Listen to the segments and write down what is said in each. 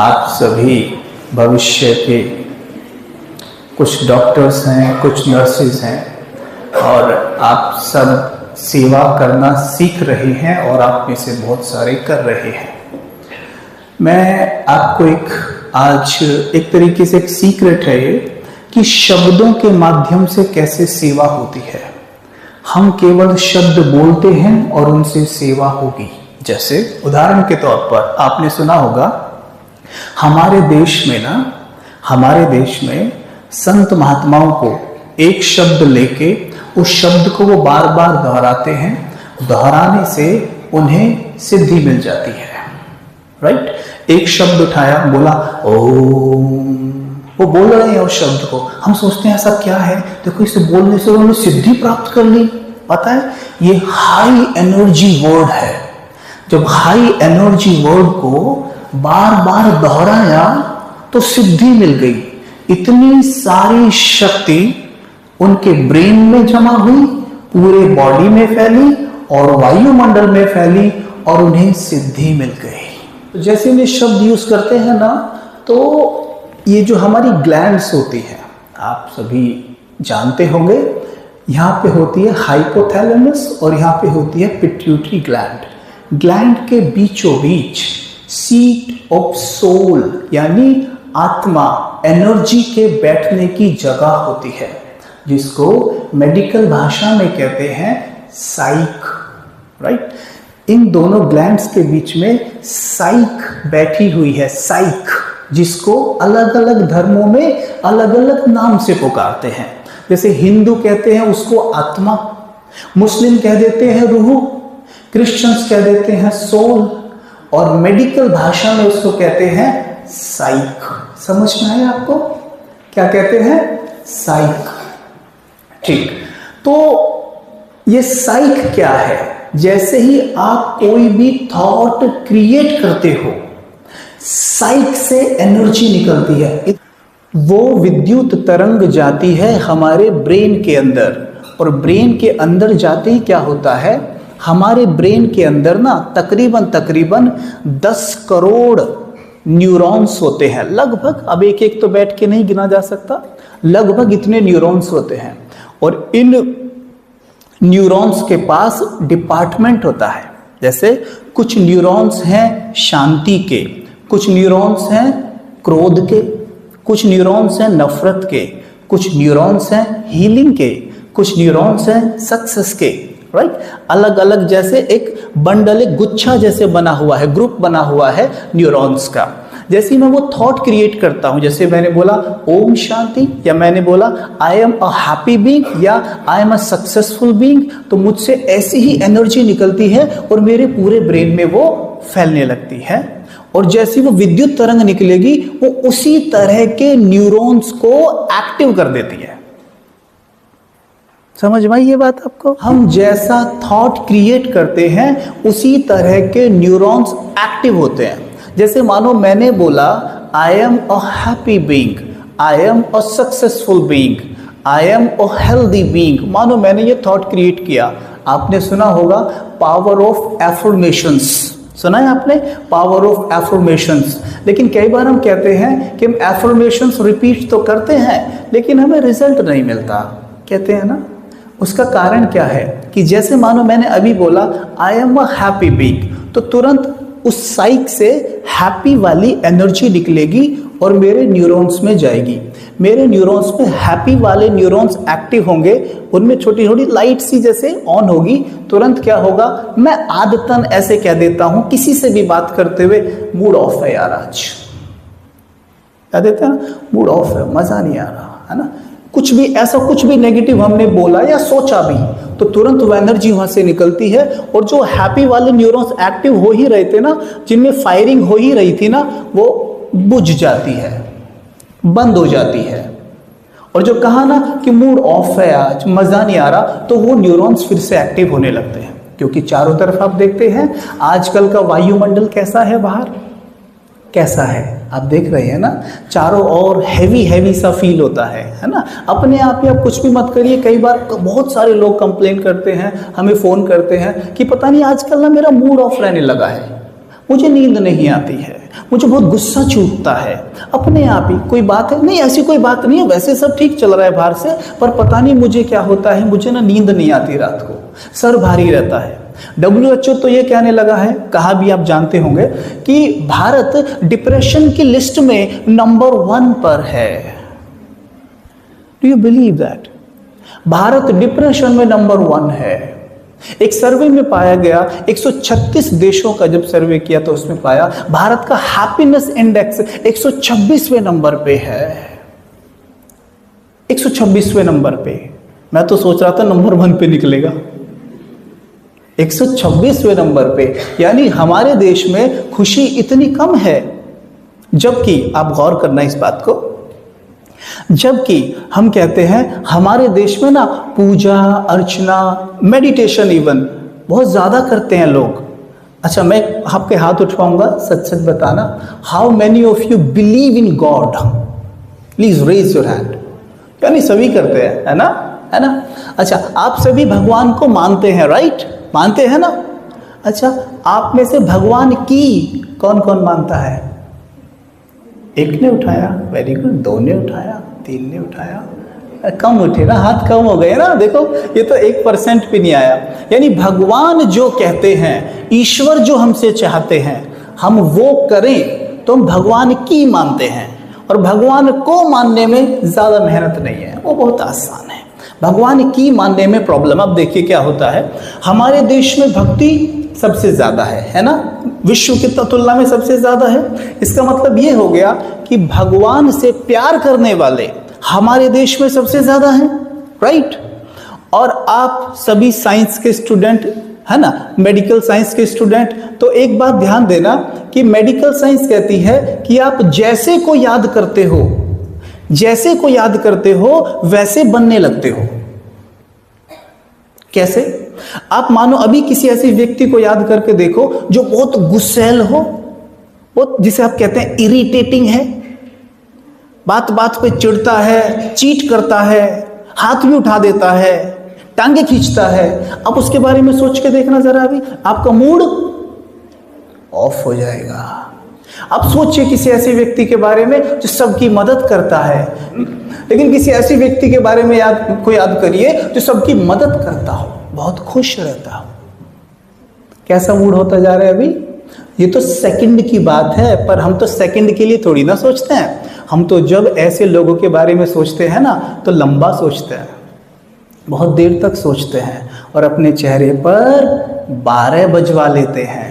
आप सभी भविष्य के कुछ डॉक्टर्स हैं, कुछ नर्सेज हैं और आप सब सेवा करना सीख रहे हैं और आप में से बहुत सारे कर रहे हैं। मैं आपको आज एक तरीके से एक सीक्रेट है ये कि शब्दों के माध्यम से कैसे सेवा होती है। हम केवल शब्द बोलते हैं और उनसे सेवा होगी। जैसे उदाहरण के तौर पर आपने सुना होगा हमारे देश में संत महात्माओं को एक शब्द लेके उस शब्द को वो बार बार दोहराते हैं, दोहराने से उन्हें सिद्धि मिल जाती है। राइट? एक शब्द उठाया, बोला ओम, वो बोल रहे हैं उस शब्द को, हम सोचते हैं ऐसा क्या है, देखो इसे बोलने से उन्होंने सिद्धि प्राप्त कर ली। पता है ये हाई एनर्जी वर्ड है। जब हाई एनर्जी वर्ड को बार बार दोहराया तो सिद्धि मिल गई। इतनी सारी शक्ति उनके ब्रेन में जमा हुई, पूरे बॉडी में फैली और वायुमंडल में फैली और उन्हें सिद्धि मिल गई। तो जैसे ये शब्द यूज करते हैं ना, तो ये जो हमारी ग्लैंड्स होती है, आप सभी जानते होंगे, यहाँ पे होती है हाइपोथैलेमस और यहाँ पे होती है पिट्यूटरी ग्लैंड। ग्लैंड के बीचों बीच सीट ऑफ सोल यानी आत्मा, एनर्जी के बैठने की जगह होती है, जिसको मेडिकल भाषा में कहते हैं साइक। राइट? इन दोनों ग्लैंड्स के बीच में साइक बैठी हुई है, साइक, जिसको अलग अलग धर्मों में अलग अलग नाम से पुकारते हैं। जैसे हिंदू कहते हैं उसको आत्मा, मुस्लिम कह देते हैं रूह, क्रिश्चियंस कह देते हैं सोल और मेडिकल भाषा में उसको कहते हैं साइक। समझ में आया आपको? क्या कहते हैं? साइक। ठीक, तो ये साइक क्या है? जैसे ही आप कोई भी थॉट क्रिएट करते हो, साइक से एनर्जी निकलती है, वो विद्युत तरंग जाती है हमारे ब्रेन के अंदर और ब्रेन के अंदर जाते ही क्या होता है, हमारे ब्रेन के अंदर ना तकरीबन 10 करोड़ न्यूरॉन्स होते हैं लगभग। अब एक एक तो बैठ के नहीं गिना जा सकता, लगभग इतने न्यूरॉन्स होते हैं और इन न्यूरॉन्स के पास डिपार्टमेंट होता है। जैसे कुछ न्यूरॉन्स हैं शांति के, कुछ न्यूरॉन्स हैं क्रोध के, कुछ न्यूरॉन्स हैं नफरत के, कुछ न्यूरॉन्स हैं हीलिंग के, कुछ न्यूरॉन्स हैं सक्सेस के। राइट? अलग अलग जैसे एक बंडल, एक गुच्छा जैसे बना हुआ है, ग्रुप बना हुआ है न्यूरॉन्स का। जैसे मैं वो थॉट क्रिएट करता हूं, जैसे मैंने बोला ओम शांति, या मैंने बोला I am a happy being या I am a successful being, तो मुझसे ऐसी ही एनर्जी निकलती है और मेरे पूरे ब्रेन में वो फैलने लगती है और जैसी वो विद्युत तरंग निकलेगी वो उसी तरह के न्यूरॉन्स को एक्टिव कर देती है। समझ में आई ये बात आपको? हम जैसा थॉट क्रिएट करते हैं उसी तरह के न्यूरॉन्स एक्टिव होते हैं। जैसे मानो मैंने बोला I am a happy being, I am a successful being, I am a healthy being, मानो मैंने ये थॉट क्रिएट किया। आपने सुना होगा पावर ऑफ एफर्मेशंस, सुना है आपने? Power of affirmations. लेकिन कई बार हम कहते हैं कि हम एफर्मेशंस रिपीट तो करते हैं लेकिन हमें रिजल्ट नहीं मिलता, कहते हैं ना। उसका कारण क्या है कि जैसे मानो मैंने अभी बोला I am a happy being, तो तुरंत उस साइक से हैप्पी वाली एनर्जी निकलेगी और मेरे न्यूरॉन्स में जाएगी। मेरे न्यूरॉन्स में हैप्पी वाले न्यूरॉन्स एक्टिव होंगे, उनमें छोटी छोटी लाइट सी जैसे ऑन होगी। तुरंत क्या होगा, मैं आदतन ऐसे कह देता हूं किसी से भी बात करते हुए, मूड ऑफ है यार आज, कह देते हैं ना, मूड ऑफ है, मजा नहीं आ रहा है ना। कुछ भी ऐसा, कुछ भी नेगेटिव हमने बोला या सोचा भी, तो तुरंत वो एनर्जी वहां से निकलती है और जो हैप्पी वाले न्यूरॉन्स एक्टिव हो ही रहे थे ना, जिनमें फायरिंग हो ही रही थी ना, वो बुझ जाती है, बंद हो जाती है। और जो कहा ना कि मूड ऑफ है आज, मजा नहीं आ रहा, तो वो न्यूरॉन्स फिर से एक्टिव होने लगते हैं। क्योंकि चारों तरफ आप देखते हैं आजकल का वायुमंडल कैसा है, बाहर कैसा है, आप देख रहे हैं ना, चारों ओर हैवी हैवी सा फील होता है ना। अपने आप ही आप कुछ भी मत करिए, कई बार बहुत सारे लोग कंप्लेन करते हैं, हमें फ़ोन करते हैं कि पता नहीं आजकल ना मेरा मूड ऑफ रहने लगा है, मुझे नींद नहीं आती है, मुझे बहुत गुस्सा छूटता है अपने आप ही। कोई बात है? नहीं, ऐसी कोई बात नहीं है, वैसे सब ठीक चल रहा है बाहर से, पर पता नहीं मुझे क्या होता है, मुझे ना नींद नहीं आती रात को, सर भारी रहता है। WHO तो ये कहने लगा है, कहा भी आप जानते होंगे, कि भारत डिप्रेशन की लिस्ट में नंबर 1 पर है। Do you believe that? Bharat depression में नंबर 1 है। एक सर्वे में पाया गया, 136 देशों का जब सर्वे किया तो उसमें पाया भारत का हैप्पीनेस इंडेक्स 126वें नंबर पे है। 126वें नंबर पे। मैं तो सोच रहा था नंबर 1 पे निकलेगा। 126वें नंबर पे, यानी हमारे देश में खुशी इतनी कम है। जबकि आप गौर करना इस बात को, जबकि हम कहते हैं हमारे देश में ना पूजा अर्चना, मेडिटेशन इवन बहुत ज्यादा करते हैं लोग। अच्छा, मैं आपके हाथ उठवाऊंगा, सच सच बताना, how many of you believe in God? Please raise your hand. यानी सभी करते हैं, है ना? है ना? अच्छा, आप सभी भगवान को मानते हैं, राइट? मानते हैं ना? अच्छा, आप में से भगवान की कौन कौन मानता है? एक ने उठाया, वेरी गुड। 2 ने उठाया, 3 ने उठाया। कम उठे ना, हाथ कम हो गए ना। देखो, ये तो 1% भी नहीं आया। यानी भगवान जो कहते हैं, ईश्वर जो हमसे चाहते हैं हम वो करें, तो हम भगवान की मानते हैं। और भगवान को मानने में ज्यादा मेहनत नहीं है, वो बहुत आसान है। भगवान की मानने में प्रॉब्लम, अब देखिए क्या होता है। हमारे देश में भक्ति सबसे ज्यादा है ना? विश्व की तुलना में सबसे ज्यादा है। इसका मतलब ये हो गया कि भगवान से प्यार करने वाले हमारे देश में सबसे ज्यादा हैं, राइट? और आप सभी साइंस के स्टूडेंट है ना, मेडिकल साइंस के स्टूडेंट, तो एक बात ध्यान देना कि मेडिकल साइंस कहती है कि आप जैसे को याद करते हो, जैसे को याद करते हो वैसे बनने लगते हो। कैसे? आप मानो अभी किसी ऐसे व्यक्ति को याद करके देखो जो बहुत गुस्सैल हो, बहुत जिसे आप कहते हैं इरिटेटिंग है, बात बात पे चिढ़ता है, चीट करता है, हाथ भी उठा देता है, टांगे खींचता है। आप उसके बारे में सोच के देखना जरा, अभी आपका मूड ऑफ हो जाएगा। आप सोचिए किसी ऐसे व्यक्ति के बारे में जो सबकी मदद करता है, लेकिन किसी ऐसे व्यक्ति के बारे में याद करिए जो सबकी मदद करता हो, बहुत खुश रहता हो। कैसा मूड होता जा रहा है अभी? ये तो सेकंड की बात है, पर हम तो सेकंड के लिए थोड़ी ना सोचते हैं। हम तो जब ऐसे लोगों के बारे में सोचते हैं ना, तो लंबा सोचते हैं, बहुत देर तक सोचते हैं, और अपने चेहरे पर 12 बजवा लेते हैं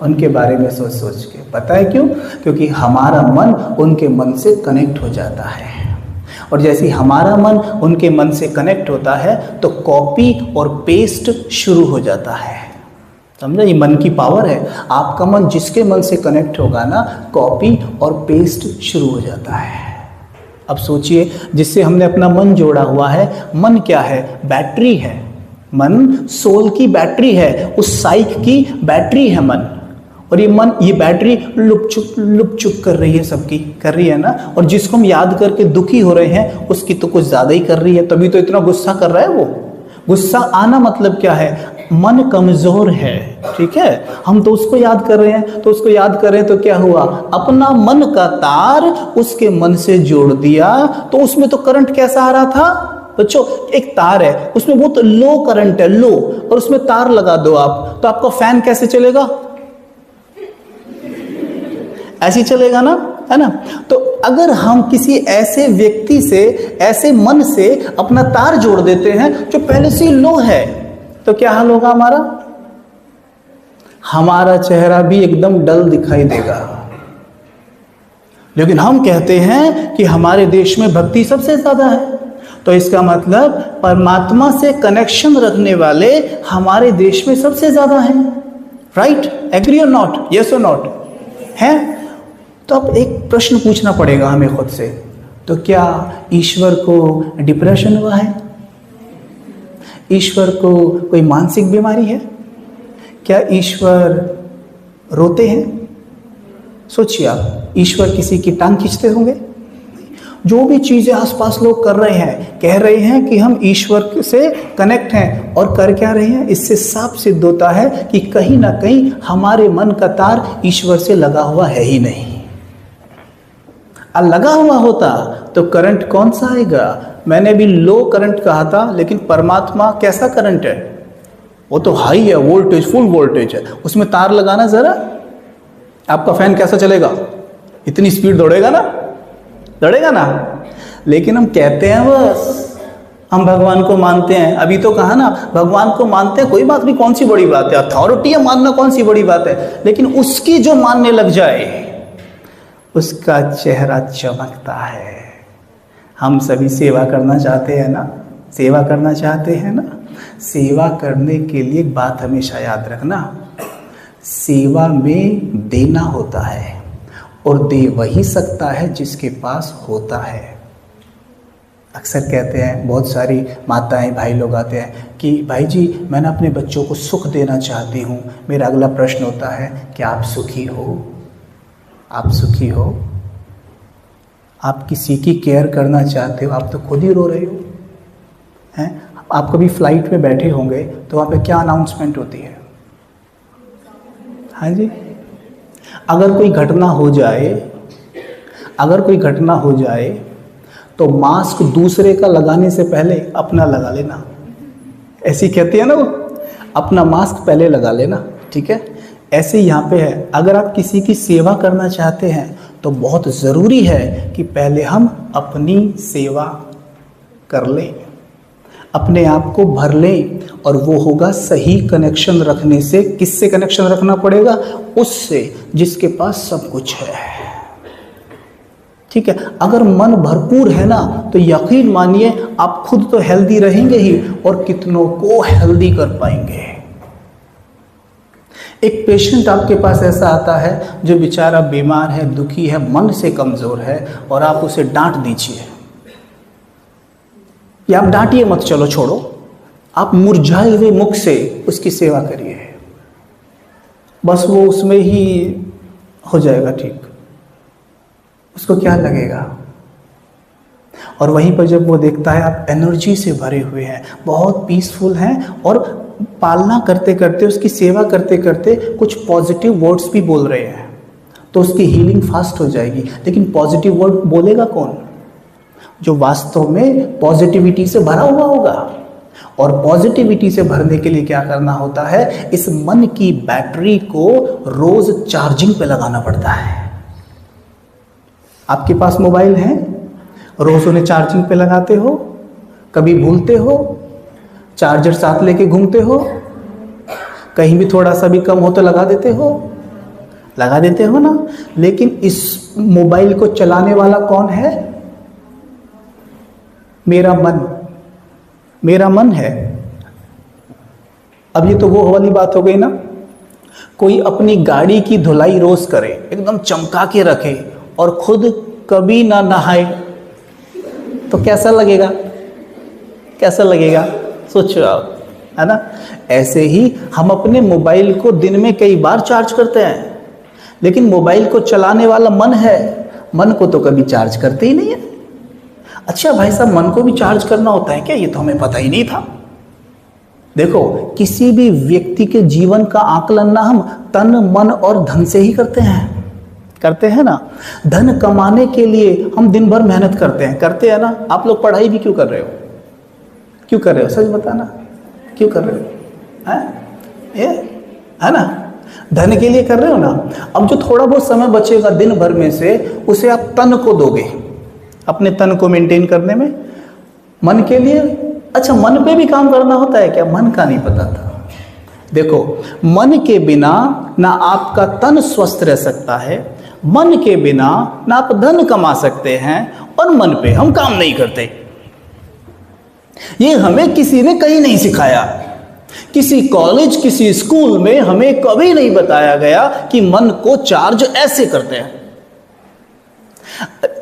उनके बारे में सोच सोच के। पता है क्यों? क्योंकि हमारा मन उनके मन से कनेक्ट हो जाता है, और जैसे ही हमारा मन उनके मन से कनेक्ट होता है तो कॉपी और पेस्ट शुरू हो जाता है। समझा? ये मन की पावर है। आपका मन जिसके मन से कनेक्ट होगा ना, कॉपी और पेस्ट शुरू हो जाता है। अब सोचिए, जिससे हमने अपना मन जोड़ा हुआ है, मन क्या है? बैटरी है। मन सोल की बैटरी है, उस साइक की बैटरी है मन। और ये मन, ये बैटरी लुप चुप कर रही है, सबकी कर रही है ना। और जिसको हम याद करके दुखी हो रहे हैं, उसकी तो कुछ ज्यादा ही कर रही है, तभी तो इतना गुस्सा कर रहा है वो। गुस्सा आना मतलब क्या है? मन कमजोर है, ठीक है? हम तो उसको याद कर रहे हैं, तो उसको याद कर रहे हैं तो क्या हुआ? अपना मन का तार उसके मन से जोड़ दिया, तो उसमें तो करंट कैसा आ रहा था बच्चों? एक तार है, उसमें बहुत लो करंट है, लो, और उसमें तार लगा दो आप, तो आपका फैन कैसे चलेगा? ऐसे चलेगा ना, है ना? तो अगर हम किसी ऐसे व्यक्ति से, ऐसे मन से अपना तार जोड़ देते हैं जो पहले से लो है, तो क्या हाल होगा हमारा? हमारा चेहरा भी एकदम डल दिखाई देगा। लेकिन हम कहते हैं कि हमारे देश में भक्ति सबसे ज्यादा है, तो इसका मतलब परमात्मा से कनेक्शन रखने वाले हमारे देश में सबसे ज्यादा हैं, राइट? एग्री और नॉट? यस और नॉट? है? तो अब एक प्रश्न पूछना पड़ेगा हमें खुद से, तो क्या ईश्वर को डिप्रेशन हुआ है? ईश्वर को कोई मानसिक बीमारी है? क्या ईश्वर रोते हैं? सोचिए आप, ईश्वर किसी की टांग खींचते होंगे? जो भी चीजें आसपास लोग कर रहे हैं, कह रहे हैं कि हम ईश्वर से कनेक्ट हैं, और कर क्या रहे हैं, इससे साफ सिद्ध होता है कि कहीं ना कहीं हमारे मन का तार ईश्वर से लगा हुआ है ही नहीं। लगा हुआ होता तो करंट कौन सा आएगा? मैंने भी लो करंट कहा था, लेकिन परमात्मा कैसा करंट है? वो तो हाई है, वोल्टेज, फुल वोल्टेज है। उसमें तार लगाना जरा, आपका फैन कैसा चलेगा? इतनी स्पीड दौड़ेगा ना। लेकिन हम कहते हैं बस हम भगवान को मानते हैं। अभी तो कहा ना, भगवान को मानते हैं, कोई बात नहीं, कौन सी बड़ी बात है, अथॉरिटी है मानना, कौन सी बड़ी बात है। लेकिन उसकी जो मानने लग जाए उसका चेहरा चमकता है। हम सभी सेवा करना चाहते हैं ना, सेवा करने के लिए एक बात हमेशा याद रखना, सेवा में देना होता है, और दे वही सकता है जिसके पास होता है। अक्सर कहते हैं, बहुत सारी माताएं भाई लोग आते हैं कि भाई जी मैंने अपने बच्चों को सुख देना चाहती हूँ। मेरा अगला प्रश्न होता है, क्या आप सुखी हो? आप किसी की केयर करना चाहते हो? आप तो खुद ही रो रहे हो हैं। आप कभी फ्लाइट में बैठे होंगे तो वहाँ पे क्या अनाउंसमेंट होती है? हाँ जी, अगर कोई घटना हो जाए तो मास्क दूसरे का लगाने से पहले अपना लगा लेना। ऐसी कहती है ना वो, अपना मास्क पहले लगा लेना, ठीक है। ऐसे यहाँ पे है, अगर आप किसी की सेवा करना चाहते हैं तो बहुत ज़रूरी है कि पहले हम अपनी सेवा कर लें, अपने आप को भर लें, और वो होगा सही कनेक्शन रखने से। किससे कनेक्शन रखना पड़ेगा? उससे जिसके पास सब कुछ है, ठीक है। अगर मन भरपूर है ना, तो यकीन मानिए आप खुद तो हेल्दी रहेंगे ही, और कितनों को हेल्दी कर पाएंगे। एक पेशेंट आपके पास ऐसा आता है जो बेचारा बीमार है, दुखी है, मन से कमज़ोर है, और आप उसे डांट दीजिए, या आप डांटिए मत, चलो छोड़ो, आप मुरझाए हुए मुख से उसकी सेवा करिए, बस वो उसमें ही हो जाएगा ठीक। उसको क्या लगेगा? और वहीं पर जब वो देखता है आप एनर्जी से भरे हुए हैं, बहुत पीसफुल हैं, और पालना करते करते, उसकी सेवा करते करते कुछ पॉजिटिव वर्ड्स भी बोल रहे हैं, तो उसकी हीलिंग फास्ट हो जाएगी। लेकिन पॉजिटिव वर्ड बोलेगा कौन? जो वास्तव में पॉजिटिविटी से भरा हुआ होगा। और पॉजिटिविटी से भरने के लिए क्या करना होता है? इस मन की बैटरी को रोज चार्जिंग पे लगाना पड़ता है। आपके पास मोबाइल है, रोज उन्हें चार्जिंग पे लगाते हो? कभी भूलते हो? चार्जर साथ लेके घूमते हो? कहीं भी थोड़ा सा भी कम हो तो लगा देते हो ना। लेकिन इस मोबाइल को चलाने वाला कौन है? मेरा मन है। अब ये तो वो वाली बात हो गई ना, कोई अपनी गाड़ी की धुलाई रोज करे, एकदम चमका के रखे, और खुद कभी ना नहाए, तो कैसा लगेगा? सोचो आप, है ना। ऐसे ही हम अपने मोबाइल को दिन में कई बार चार्ज करते हैं, लेकिन मोबाइल को चलाने वाला मन है, मन को तो कभी चार्ज करते ही नहीं है। अच्छा भाई साहब, मन को भी चार्ज करना होता है क्या? ये तो हमें पता ही नहीं था। देखो, किसी भी व्यक्ति के जीवन का आकलन ना हम तन, मन और धन से ही करते हैं ना। धन कमाने के लिए हम दिन भर मेहनत करते हैं ना। आप लोग पढ़ाई भी क्यों कर रहे हो? सच बताना, क्यों कर रहे हो? है ना, धन के लिए कर रहे हो ना। अब जो थोड़ा बहुत समय बचेगा दिन भर में से, उसे आप तन को दोगे, अपने तन को मेंटेन करने में, मन के लिए। अच्छा, मन पे भी काम करना होता है क्या? मन का नहीं पता था। देखो, मन के बिना ना आपका तन स्वस्थ रह सकता है, मन के बिना ना आप धन कमा सकते हैं, और मन पे हम काम नहीं करते। ये हमें किसी ने कहीं नहीं सिखाया। किसी कॉलेज, किसी स्कूल में हमें कभी नहीं बताया गया कि मन को चार्ज ऐसे करते हैं।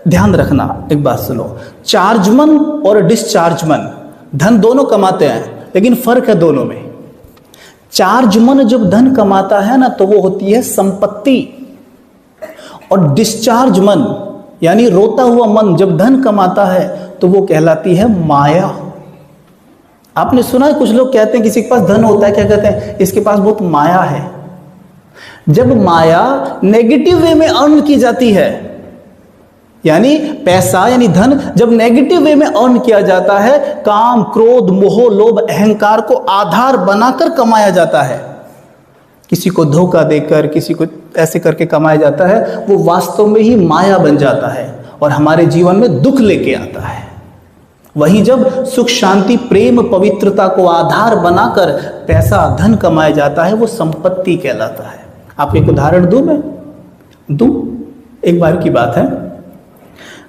ध्यान रखना, एक बात सुनो, चार्ज मन और डिस्चार्ज मन, धन दोनों कमाते हैं, लेकिन फर्क है दोनों में। चार्ज मन जब धन कमाता है ना, तो वो होती है संपत्ति, और डिस्चार्ज मन यानी रोता हुआ मन जब धन कमाता है तो वो कहलाती है माया। आपने सुना है कुछ लोग कहते हैं किसी के पास धन होता है, क्या कहते हैं, इसके पास बहुत माया है। जब माया नेगेटिव वे में अर्न की जाती है, यानी पैसा यानी धन जब नेगेटिव वे में अर्न किया जाता है, काम क्रोध मोह लोभ अहंकार को आधार बनाकर कमाया जाता है, किसी को धोखा देकर किसी को ऐसे करके कमाया जाता है, वो वास्तव में ही माया बन जाता है और हमारे जीवन में दुख लेके आता है। वहीं जब सुख शांति प्रेम पवित्रता को आधार बनाकर पैसा धन कमाया जाता है, वो संपत्ति कहलाता है। आपको एक उदाहरण दूं मैं? दूं? एक बार की बात है,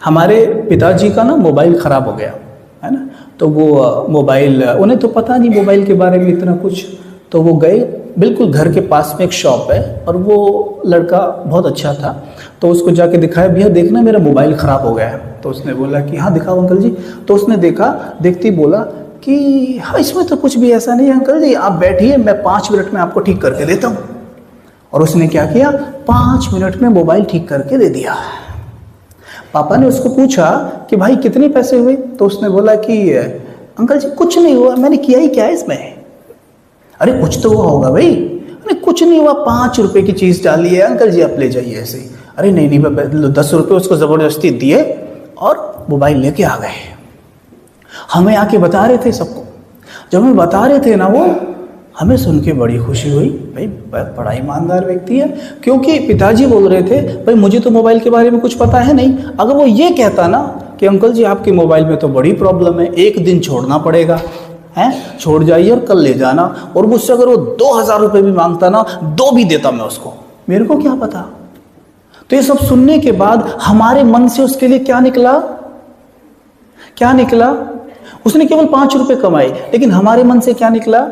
हमारे पिताजी का ना मोबाइल खराब हो गया है ना, तो वो मोबाइल, उन्हें तो पता नहीं मोबाइल के बारे में इतना कुछ, तो वो गए, बिल्कुल घर के पास में एक शॉप है और वो लड़का बहुत अच्छा था, तो उसको जाके दिखाया, भैया देखना मेरा मोबाइल ख़राब हो गया है। तो उसने बोला कि हाँ दिखाओ अंकल जी। तो उसने देखा, देखते ही बोला कि हाँ इसमें तो कुछ भी ऐसा नहीं है अंकल जी, आप बैठिए मैं 5 मिनट में आपको ठीक करके देता हूँ। और उसने क्या किया, 5 मिनट में मोबाइल ठीक करके दे दिया। पापा ने उसको पूछा कि भाई कितने पैसे हुए? तो उसने बोला कि अंकल जी कुछ नहीं हुआ, मैंने किया ही क्या है इसमें। अरे कुछ तो हुआ होगा भाई। अरे कुछ नहीं हुआ, 5 रुपए की चीज़ डाली है अंकल जी, आप ले जाइए ऐसे ही। अरे नहीं नहीं, 10 रुपये उसको ज़बरदस्ती दिए और मोबाइल लेके आ गए। हमें आके बता रहे थे सबको, जब हमें बता रहे थे ना वो, हमें सुन के बड़ी खुशी हुई, भाई बड़ा ईमानदार व्यक्ति है। क्योंकि पिताजी बोल रहे थे भाई मुझे तो मोबाइल के बारे में कुछ पता है नहीं। अगर वो ये कहता ना कि अंकल जी आपके मोबाइल में तो बड़ी प्रॉब्लम है, 1 दिन छोड़ना पड़ेगा, हैं छोड़ जाइए और कल ले जाना, और मुझसे अगर वो 2000 रुपये भी मांगता ना, 2 भी देता मैं उसको, मेरे को क्या पता। तो ये सब सुनने के बाद हमारे मन से उसके लिए क्या निकला? क्या निकला? उसने केवल 5 रुपये कमाए, लेकिन हमारे मन से क्या निकला?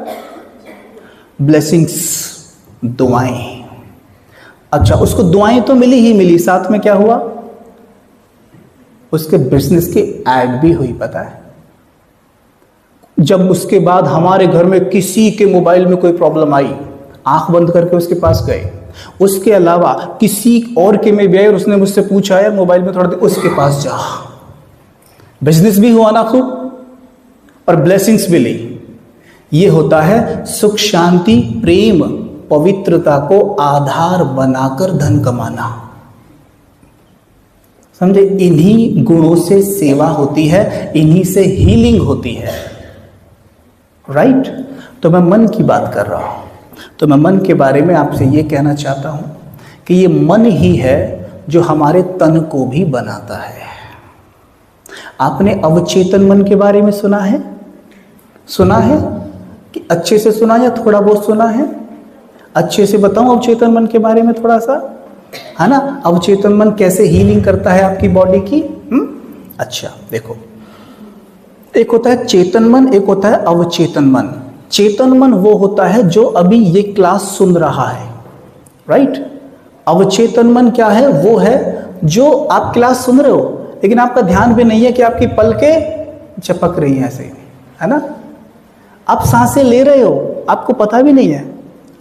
ब्लेसिंग्स, दुआएं। अच्छा, उसको दुआएं तो मिली ही मिली, साथ में क्या हुआ? उसके बिजनेस की एड भी हुई, पता है। जब उसके बाद हमारे घर में किसी के मोबाइल में कोई प्रॉब्लम आई, आंख बंद करके उसके पास गए, उसके अलावा किसी और के में भी आई और उसने मुझसे पूछा यार मोबाइल में थोड़ा देर, उसके पास जा, बिजनेस भी हुआ ना खूब और ब्लेसिंग्स भी ली। ये होता है सुख शांति प्रेम पवित्रता को आधार बनाकर धन कमाना। समझे? इन्हीं गुणों से सेवा होती है, इन्हीं से हीलिंग होती है। राइट? तो मैं मन की बात कर रहा हूं, तो मैं मन के बारे में आपसे ये कहना चाहता हूं कि ये मन ही है जो हमारे तन को भी बनाता है। आपने अवचेतन मन के बारे में सुना है? सुना है कि अच्छे से सुना या थोड़ा बहुत सुना है? अच्छे से बताऊं अवचेतन मन के बारे में थोड़ा सा, है ना? अवचेतन मन कैसे हीलिंग करता है आपकी बॉडी की। अच्छा देखो, एक होता है चेतन मन, एक होता है अवचेतन मन। चेतन मन वो होता है जो अभी ये क्लास सुन रहा है, राइट? अवचेतन मन क्या है? वो है जो आप क्लास सुन रहे हो लेकिन आपका ध्यान भी नहीं है कि आपकी पलकें झपक रही हैं ऐसे, है ना? आप सांसें ले रहे हो, आपको पता भी नहीं है,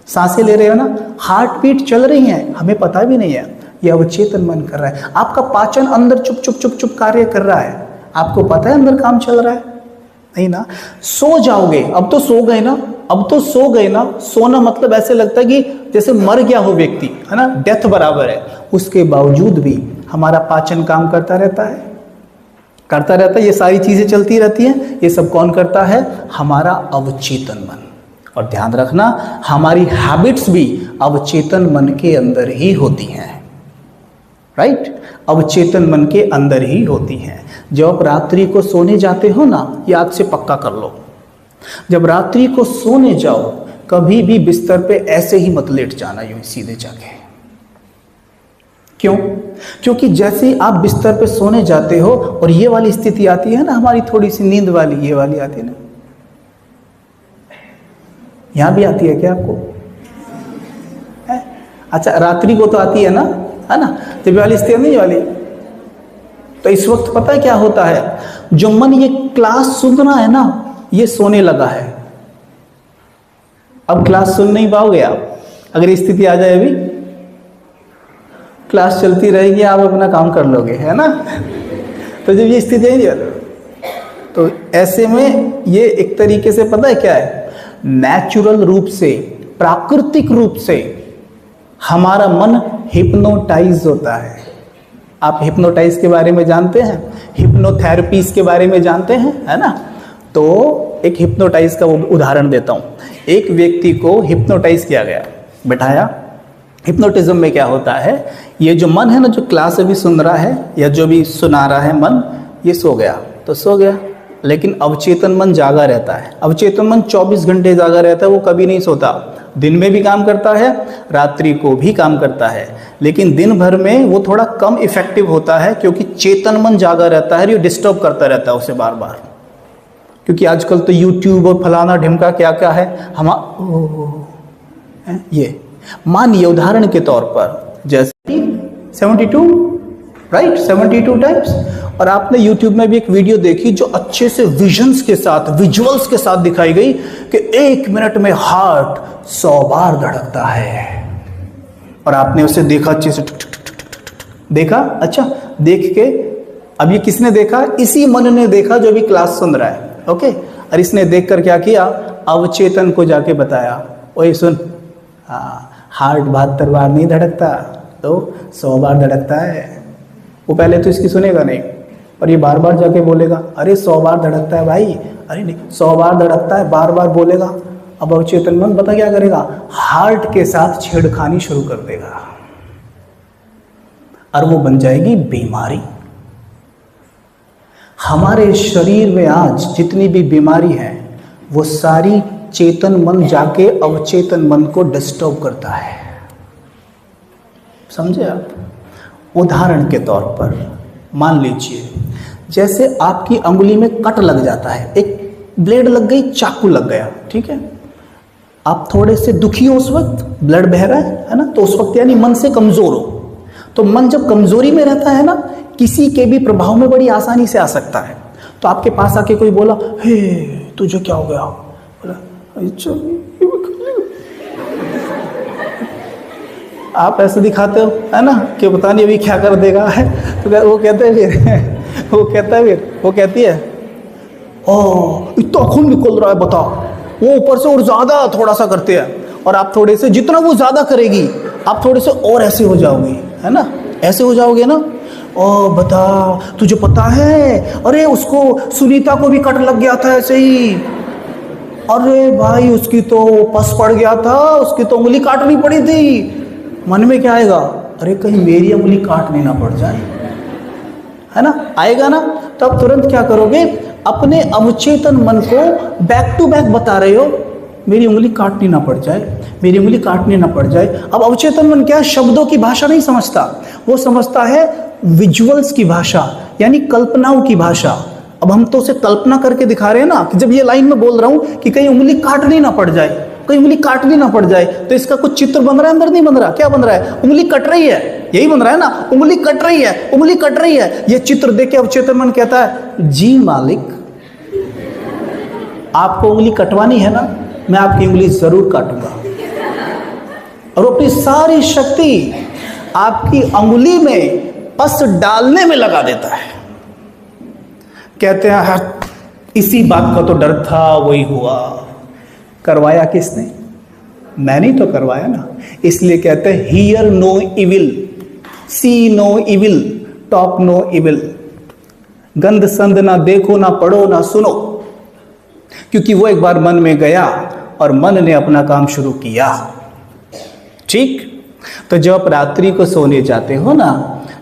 सांसें ले रहे हो ना, हार्ट बीट चल रही हैं, हमें पता भी नहीं है। ये अवचेतन मन कर रहा है। आपका पाचन अंदर चुप चुप चुप चुप कार्य कर रहा है, आपको पता है अंदर काम चल रहा है? नहीं ना। सो जाओगे, अब तो सो गए ना, अब तो सो गए ना। सोना मतलब ऐसे लगता है कि जैसे मर गया हो व्यक्ति, है ना, डेथ बराबर है। उसके बावजूद भी हमारा पाचन काम करता रहता है, करता रहता है, ये सारी चीजें चलती रहती हैं। ये सब कौन करता है? हमारा अवचेतन मन। और ध्यान रखना, हमारी हैबिट्स भी अवचेतन मन के अंदर ही होती हैं, राइट? अवचेतन मन के अंदर ही होती हैं। जब आप रात्रि को सोने जाते हो ना, याद से पक्का कर लो, जब रात्रि को सोने जाओ कभी भी बिस्तर पे ऐसे ही मत लेट जाना यूं सीधे जाके। क्यों? क्योंकि जैसे ही आप बिस्तर पे सोने जाते हो और ये वाली स्थिति आती है ना, हमारी थोड़ी सी नींद वाली, ये वाली आती है ना, यहां भी आती है क्या आपको? है? अच्छा, रात्रि को तो आती है ना, है ना? तो ये वाली स्थिति नहीं वाली। तो इस वक्त पता है क्या होता है? जो मन ये क्लास सुन रहा है ना, ये सोने लगा है। अब क्लास सुन नहीं पाओगे आप अगर स्थिति आ जाए अभी। क्लास चलती रहेगी, आप अपना काम कर लोगे, है ना। तो जब ये स्थिति है तो ऐसे में ये एक तरीके से पता है क्या है, नेचुरल रूप से, प्राकृतिक रूप से हमारा मन हिप्नोटाइज होता है। आप हिप्नोटाइज के बारे में जानते हैं, हिप्नोथेरेपीज के बारे में जानते हैं, है ना। तो एक हिप्नोटाइज का उदाहरण देता हूँ। एक व्यक्ति को हिप्नोटाइज किया गया, बैठाया। हिप्नोटिज्म में क्या होता है, ये जो मन है ना, जो क्लास अभी सुन रहा है या जो भी सुना रहा है मन, ये सो गया तो सो गया, लेकिन अवचेतन मन जागा रहता है। अवचेतन मन 24 घंटे जागा रहता है, वो कभी नहीं सोता। दिन में भी काम करता है, रात्रि को भी काम करता है, लेकिन दिन भर में वो थोड़ा कम इफेक्टिव होता है, क्योंकि चेतन मन जागा रहता है, ये डिस्टर्ब करता रहता है उसे बार बार। क्योंकि आजकल तो यूट्यूब और फलाना ढिमका क्या क्या है, ये मानिए उदाहरण के तौर पर जैसे 72 राइट, 72 टाइम्स। और आपने यूट्यूब में भी एक वीडियो देखी जो अच्छे से विजन्स के साथ, विजुअल्स के साथ दिखाई गई कि 1 मिनट में हार्ट 100 बार धड़कता है। और आपने उसे देखा, अच्छे से देखा, अच्छा देख के अब ये किसने देखा, इसी मन ने देखा जो भी क्लास सुन रहा है, ओके। और इसने देखकर क्या किया, अवचेतन को जाके बताया, ओए सुन, हाँ हार्ट 72 बार नहीं धड़कता, तो 100 बार धड़कता है। वो पहले तो इसकी सुनेगा नहीं, और ये बार बार जाके बोलेगा, अरे 100 बार धड़कता है भाई, अरे नहीं 100 बार धड़कता है, बार बार बोलेगा। अब अवचेतन मन पता क्या करेगा, हार्ट के साथ छेड़खानी शुरू कर देगा, और वो बन जाएगी बीमारी। हमारे शरीर में आज जितनी भी बीमारी है, वो सारी चेतन मन जाके अवचेतन मन को डिस्टर्ब करता है। समझे आप। उदाहरण के तौर पर मान लीजिए, जैसे आपकी अंगुली में कट लग जाता है, एक ब्लेड लग गई, चाकू लग गया, ठीक है। आप थोड़े से दुखी हो उस वक्त, ब्लड बह रहा है ना, तो उस वक्त यानी मन से कमजोर हो। तो मन जब कमजोरी में रहता है ना, किसी के भी प्रभाव में बड़ी आसानी से आ सकता है। तो आपके पास आके कोई बोला, हे तुझे क्या हो गया, बोला आप ऐसे दिखाते हो, है ना, कि पता नहीं अभी क्या कर देगा, है। तो वो कहते हैं फिर वो कहता है फिर वो कहती है, ओ इतना खून निकल रहा है बता। वो ऊपर से और ज्यादा थोड़ा सा करते हैं, और आप थोड़े से, जितना वो ज्यादा करेगी आप थोड़े से और ऐसे हो जाओगे, है ना, ऐसे हो जाओगे ना। ओ बता, तुझे पता है, अरे उसको, सुनीता को भी कट लग गया था ऐसे ही। अरे भाई उसकी तो पस पड़ गया था, उसकी तो उंगली काटनी पड़ी थी। मन में क्या आएगा, अरे कहीं मेरी उंगली काटनी ना पड़ जाए, है ना, आएगा ना। तो अब तुरंत क्या करोगे, अपने अवचेतन मन को बैक टू बैक बता रहे हो, मेरी उंगली काटनी ना पड़ जाए, मेरी उंगली काटनी ना पड़ जाए। अब अवचेतन मन क्या है, शब्दों की भाषा नहीं समझता, वो समझता है विजुअल्स की भाषा, यानी कल्पनाओं की भाषा। अब हम तो उसे कल्पना करके दिखा रहे हैं ना, कि जब ये लाइन में बोल रहा हूं कि कहीं उंगली काटनी ना पड़ जाए, कहीं उंगली काटनी ना पड़ जाए, तो इसका कुछ चित्र बन रहा है अंदर, नहीं बन रहा, क्या बन रहा है, उंगली कट रही है, यही बन रहा है ना, उंगली कट रही है, उंगली कट रही है। ये चित्र देख के अवचेतन मन कहता है, जी मालिक आपको उंगली कटवानी है ना, मैं आपकी उंगली जरूर काटूंगा। और अपनी सारी शक्ति आपकी अंगुली में पस डालने में लगा देता है। कहते हैं इसी बात का तो डर था, वही हुआ। करवाया किसने, मैंने तो करवाया ना। इसलिए कहते हैं hear no evil, see no evil, talk no evil. गंद संद ना देखो, ना पढ़ो, ना सुनो, क्योंकि वो एक बार मन में गया और मन ने अपना काम शुरू किया। ठीक। तो जब आप रात्रि को सोने जाते हो ना,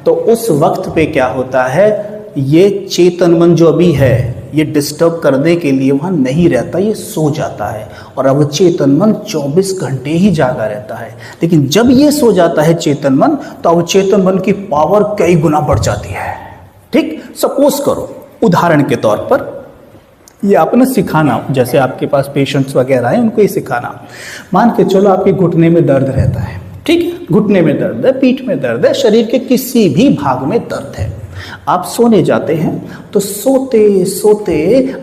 तो उस वक्त पे क्या होता है, ये चेतन मन जो अभी है, ये डिस्टर्ब करने के लिए वहां नहीं रहता, ये सो जाता है। और अवचेतन मन 24 घंटे ही जागा रहता है। लेकिन जब ये सो जाता है चेतन मन, तो अवचेतन मन की पावर कई गुना बढ़ जाती है। ठीक। सपोज करो, उदाहरण के तौर पर ये आपने सिखाना, जैसे आपके पास पेशेंट्स वगैरह हैं, उनको ये सिखाना। मान के चलो आपके घुटने में दर्द रहता है, ठीक है, घुटने में दर्द है, पीठ में दर्द है, शरीर के किसी भी भाग में दर्द है। आप सोने जाते हैं तो सोते सोते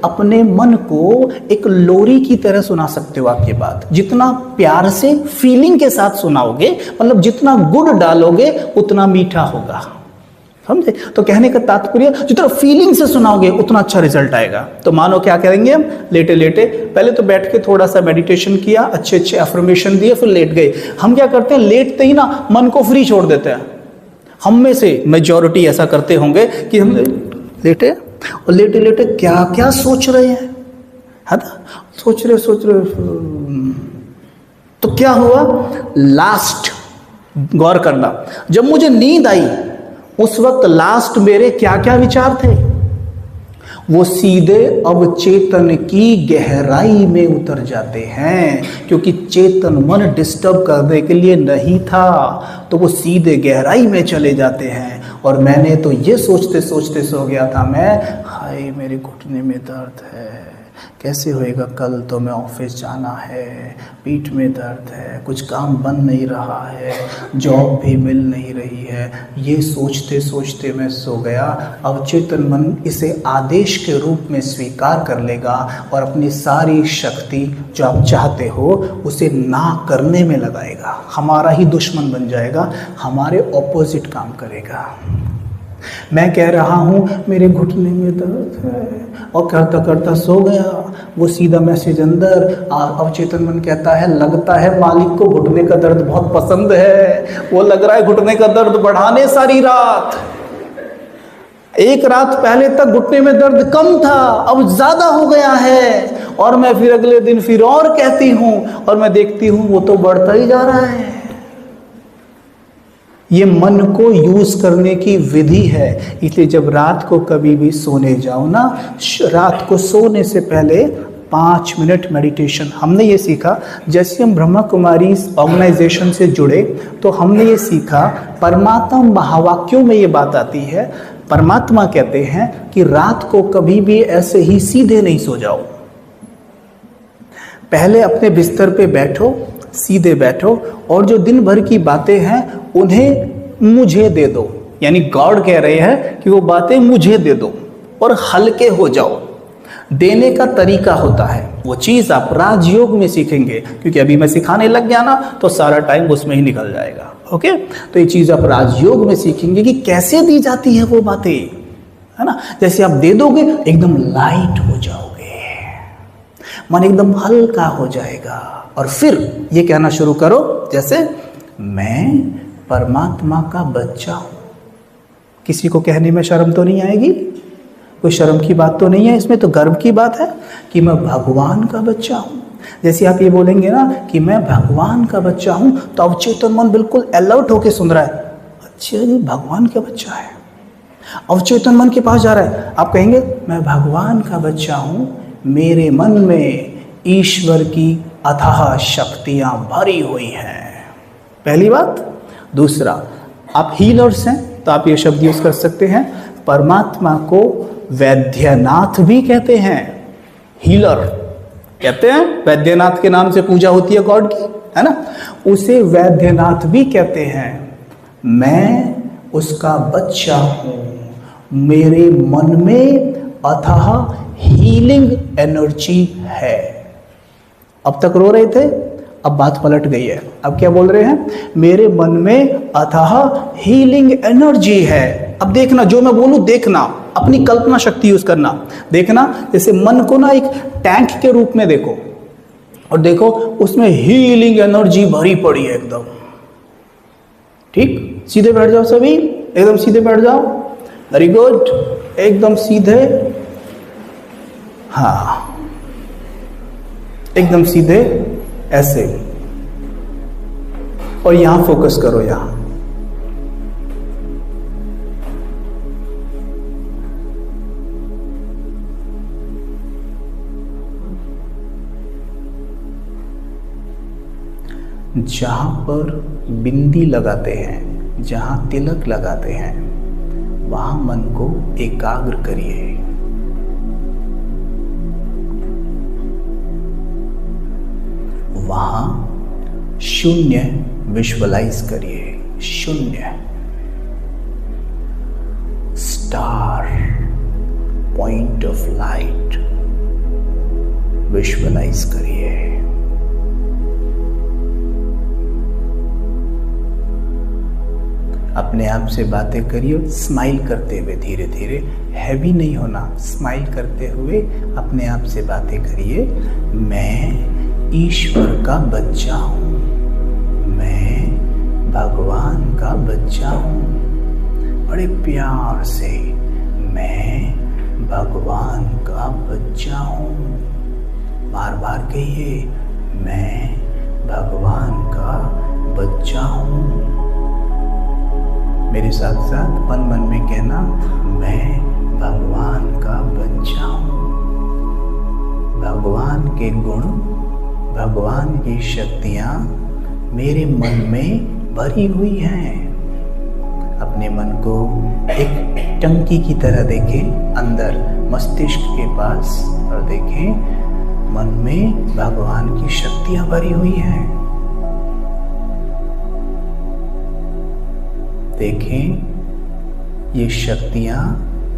अपने मन को एक लोरी की तरह सुना सकते हो। आपकी बात जितना प्यार से फीलिंग के साथ सुनाओगे, मतलब जितना गुड़ डालोगे उतना मीठा होगा, समझे? तो कहने का तात्पर्य जितना फीलिंग से सुनाओगे उतना अच्छा रिजल्ट आएगा। तो मानो क्या करेंगे हम, लेटे लेटे पहले तो बैठ के थोड़ा सा मेडिटेशन किया, अच्छे अच्छे अफर्मेशन दिए, फिर लेट गए। हम क्या करते हैं, लेटते ही ना मन को फ्री छोड़ देते हैं। हम में से मेजॉरिटी ऐसा करते होंगे कि हम लेटे और लेटे लेटे क्या क्या सोच रहे हैं, है ना? सोच रहे तो क्या हुआ, लास्ट गौर करना, जब मुझे नींद आई उस वक्त लास्ट मेरे क्या क्या विचार थे, वो सीधे अवचेतन की गहराई में उतर जाते हैं, क्योंकि चेतन मन डिस्टर्ब करने के लिए नहीं था, तो वो सीधे गहराई में चले जाते हैं। और मैंने तो ये सोचते सोचते सो गया था मैं, हाय मेरे घुटने में दर्द है, कैसे होएगा, कल तो मैं ऑफिस जाना है, पीठ में दर्द है, कुछ काम बन नहीं रहा है, जॉब भी मिल नहीं रही है। ये सोचते सोचते मैं सो गया। अवचेतन मन इसे आदेश के रूप में स्वीकार कर लेगा और अपनी सारी शक्ति जो आप चाहते हो उसे ना करने में लगाएगा, हमारा ही दुश्मन बन जाएगा, हमारे ऑपोजिट काम करेगा। मैं कह रहा हूँ मेरे घुटने में दर्द है और करता करता सो गया, वो सीधा मैसेज अंदर, अवचेतन मन कहता है लगता है मालिक को घुटने का दर्द बहुत पसंद है, वो लग रहा है घुटने का दर्द बढ़ाने सारी रात। एक रात पहले तक घुटने में दर्द कम था, अब ज्यादा हो गया है, और मैं फिर अगले दिन फिर और कहती हूँ और मैं देखती हूँ वो तो बढ़ता ही जा रहा है। ये मन को यूज करने की विधि है। इसलिए जब रात को कभी भी सोने जाओ ना, रात को सोने से पहले 5 मिनट मेडिटेशन। हमने ये सीखा, जैसे हम ब्रह्मा कुमारी ऑर्गेनाइजेशन से जुड़े तो हमने ये सीखा, परमात्मा महावाक्यों में ये बात आती है, परमात्मा कहते हैं कि रात को कभी भी ऐसे ही सीधे नहीं सो जाओ, पहले अपने बिस्तर पे बैठो, सीधे बैठो, और जो दिन भर की बातें हैं उन्हें मुझे दे दो, यानी गॉड कह रहे हैं कि वो बातें मुझे दे दो और हल्के हो जाओ। देने का तरीका होता है, वो चीज़ आप राजयोग में सीखेंगे, क्योंकि अभी मैं सिखाने लग गया ना तो सारा टाइम उसमें ही निकल जाएगा। ओके, तो ये चीज़ आप राजयोग में सीखेंगे कि कैसे दी जाती है वो बातें, है ना? जैसे आप दे दोगे एकदम लाइट हो जाओगे, मन एकदम हल्का हो जाएगा, और फिर ये कहना शुरू करो, जैसे मैं परमात्मा का बच्चा हूं। किसी को कहने में शर्म तो नहीं आएगी, कोई शर्म की बात तो नहीं है इसमें, तो गर्व की बात है कि मैं भगवान का बच्चा हूं। जैसे आप ये बोलेंगे ना कि मैं भगवान का बच्चा हूं, तो अवचेतन मन बिल्कुल अलर्ट होके सुन रहा है, अच्छा ये भगवान का बच्चा है। अवचेतन मन के पास जा रहा है, आप कहेंगे मैं भगवान का बच्चा हूं, मेरे मन में ईश्वर की अथाह शक्तियां भरी हुई हैं। पहली बात। दूसरा, आप हीलर्स हैं तो आप ये शब्द यूज कर सकते हैं, परमात्मा को वैद्यनाथ भी कहते हैं। हीलर कहते हैं, वैद्यनाथ के नाम से पूजा होती है गॉड की, है ना? उसे वैद्यनाथ भी कहते हैं। मैं उसका बच्चा हूं, मेरे मन में अथाह हीलिंग एनर्जी है। अब तक रो रहे थे, अब बात पलट गई है, अब क्या बोल रहे हैं, मेरे मन में अथाह हीलिंग एनर्जी है। अब देखना, जो मैं बोलूं देखना, अपनी कल्पना शक्ति यूज करना। देखना, जैसे मन को ना एक टैंक के रूप में देखो, और देखो उसमें हीलिंग एनर्जी भरी पड़ी है एकदम। ठीक, सीधे बैठ जाओ सभी, एकदम सीधे बैठ जाओ, वेरी गुड, एकदम सीधे, हाँ एकदम सीधे ऐसे, और यहां फोकस करो, यहां जहां पर बिंदी लगाते हैं, जहां तिलक लगाते हैं, वहां मन को एकाग्र करिए। वहां शून्य विजुअलाइज करिए, शून्य। पॉइंट ऑफ लाइट विजुअलाइज करिए। अपने आप से बातें करिए, स्माइल करते हुए, धीरे धीरे, हैवी नहीं होना, स्माइल करते हुए अपने आप से बातें करिए। मैं ईश्वर का बच्चा हूँ, मैं भगवान का बच्चा हूँ। बड़े प्यार से, मैं भगवान का बच्चा हूँ। बार बार कहिए, मैं भगवान का बच्चा हूँ। मेरे साथ साथ मन मन में कहना, मैं भगवान का बच्चा हूँ। भगवान के गुण, भगवान की शक्तियाँ मेरे मन में भरी हुई हैं। अपने मन को एक टंकी की तरह देखें, अंदर मस्तिष्क के पास, और देखें मन में भगवान की शक्तियाँ भरी हुई हैं। देखें ये शक्तियाँ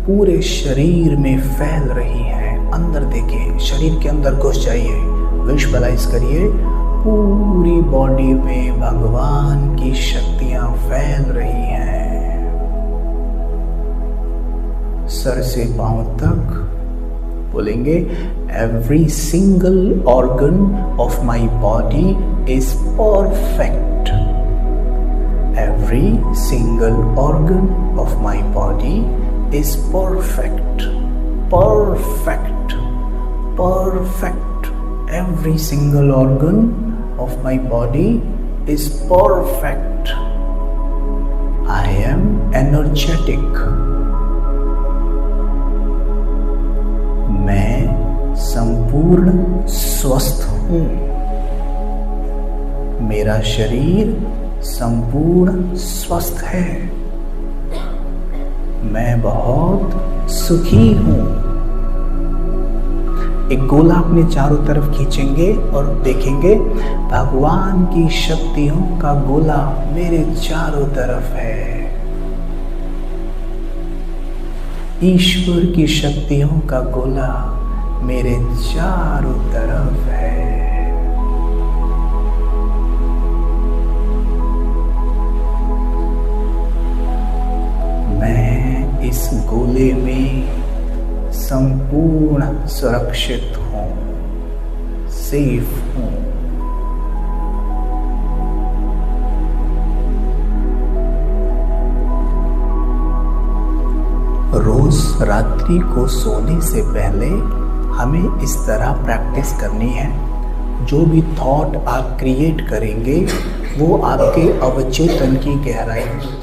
पूरे शरीर में फैल रही हैं। अंदर देखें, शरीर के अंदर घुस जाइए, विजुअलाइज करिए, पूरी बॉडी में भगवान की शक्तियाँ फैल रही हैं। सर से पांव तक बोलेंगे, every single organ of my body is perfect. Every single organ of my body is perfect. Perfect. Perfect. Every single organ of my body is perfect. I am energetic. मैं संपूर्ण स्वस्थ हूँ। मेरा शरीर संपूर्ण स्वस्थ है। मैं बहुत सुखी हूँ। एक गोला अपने चारों तरफ खींचेंगे और देखेंगे भगवान की शक्तियों का गोला मेरे चारों तरफ है। ईश्वर की शक्तियों का गोला मेरे चारों तरफ है। इस गोले में संपूर्ण सुरक्षित हूँ, सेफ हूँ। रोज रात्रि को सोने से पहले हमें इस तरह प्रैक्टिस करनी है। जो भी थॉट आप क्रिएट करेंगे वो आपके अवचेतन की गहराई में